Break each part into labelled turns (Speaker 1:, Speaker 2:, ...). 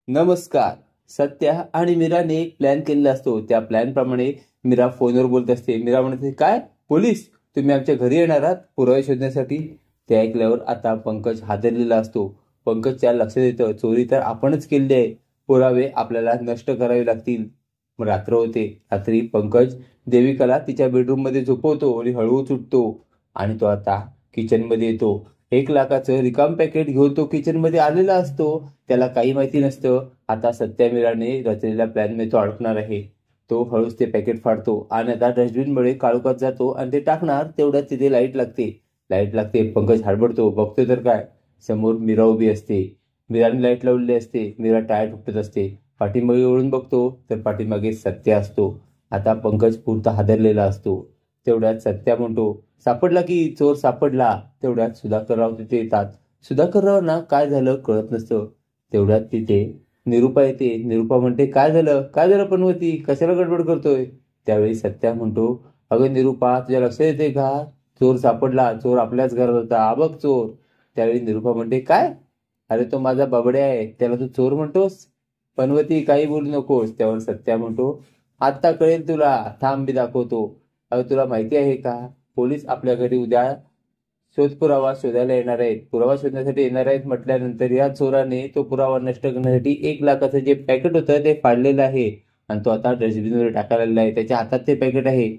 Speaker 1: नमस्कार. सत्या आणि मीराने एक प्लॅन केलेला असतो. त्या प्लॅन प्रमाणे मीरा फोनवर बोलत असते. मीरा म्हणते, काय पोलीस, तुम्ही आमच्या घरी येणार आहात पुरावे शोधण्यासाठी? ते ऐकल्यावर आता पंकज हादरलेला असतो. पंकजच्या लक्षात येतं, चोरी तर आपणच केली आहे, पुरावे आपल्याला नष्ट करावे लागतील. मग रात्र होते. रात्री पंकज देविकाला तिच्या बेडरूम मध्ये झोपवतो आणि हळूच उठतो आणि तो आता किचन मध्ये येतो. 1 लाखाचं रिकाम पॅकेट घेऊन तो किचन मध्ये आलेला असतो. त्याला काही माहिती नसतं आता सत्या मीराने रचलेल्या प्लॅन मध्ये तो अडकणार आहे. तो हळूच ते पॅकेट फाडतो आणि आता डस्टबिन मध्ये काळोखात जातो आणि ते टाकणार तेवढ्यात तिथे लाईट लागते. पंकज हडबडतो. बघतो तर काय, समोर मीरा उभी असते. मीराने लाईट लावलेली असते. मीरा टायर उपटत असते. पाठीमागे वळून बघतो तर पाठीमागे सत्या असतो. आता पंकज पुरता हादरलेला असतो. तेवढ्यात सत्या म्हणतो, सापडला की चोर सापडला. तेवढ्यात सुधाकरराव तिथे येतात. सुधाकररावांना काय झालं कळत नसतं. तेवढ्यात तिथे निरुपा येते. निरुपा म्हणते, काय झालं पनवती, कशाला गडबड करतोय? त्यावेळी सत्या म्हणतो, अगं निरुपा, तुझ्या लक्षात येते का, चोर सापडला. चोर आपल्याच घरात होता. हा बघ चोर. त्यावेळी निरुपा म्हणते, काय? अरे तो माझा बाबड्या आहे, त्याला तू चोर म्हणतोस? पनवती, काही बोलू नकोस. त्यावर सत्या म्हणतो, आत्ता कळेल तुला, थांब मी दाखवतो. अगं तुला माहिती आहे का, पोलीस आपल्या घरी उद्या पुरावा शोधायला येणार आहेत. पुरावा शोधण्यासाठी येणार आहेत म्हटल्यानंतर या चोराने तो पुरावा नष्ट करण्यासाठी 1 लाखाचं जे पॅकेट होतं ते फाडलेलं आहे आणि तो आता डस्टबिनमध्ये टाकायला आहे. त्याच्या हातात ते पॅकेट आहे.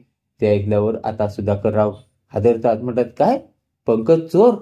Speaker 1: ते ऐकल्यावर आता सुधाकरराव हादरतात. म्हणतात, काय, पंकज चोर?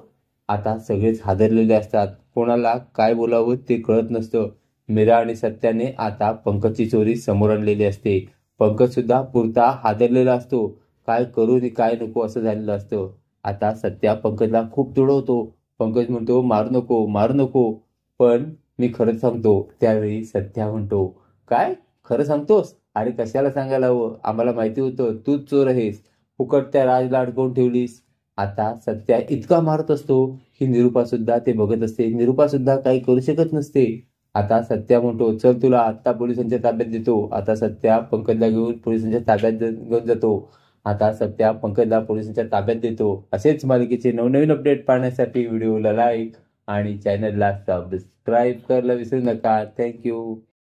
Speaker 1: आता सगळेच हादरलेले असतात. कोणाला काय बोलावं ते कळत नसतं. मीरा आणि सत्याने आता पंकजची चोरी समोर आणलेली असते. पंकज सुद्धा पुरता हादरलेला असतो. काय करू आणि काय नको असं झालेलं असतं. आता सत्या पंकजला खूप तुडवतो. पंकज म्हणतो, मारू नको, पण मी खरंच सांगतो. त्यावेळी सत्या म्हणतो, काय खरं सांगतोस? अरे कशाला सांगायला हवं, आम्हाला माहिती होतं तूच चोर आहेस. फुकट त्या राजला अडकवून ठेवलीस. आता सत्या इतका मारत असतो की निरुपा सुद्धा ते बघत असते. निरुपा सुद्धा काही करू शकत नसते. आता सत्या म्हणतो, चल तुला आत्ता पोलिसांच्या ताब्यात देतो. आता सत्या पंकजला घेऊन पोलिसांच्या ताब्यात घेऊन जातो. आता सत्या पंकजला पोलिसांच्या ताब्यात देतो. असेच मालिकेचे नवनवीन अपडेट पाहण्यासाठी व्हिडिओला लाईक आणि चॅनलला सबस्क्राईब करायला विसरू नका. थँक्यू.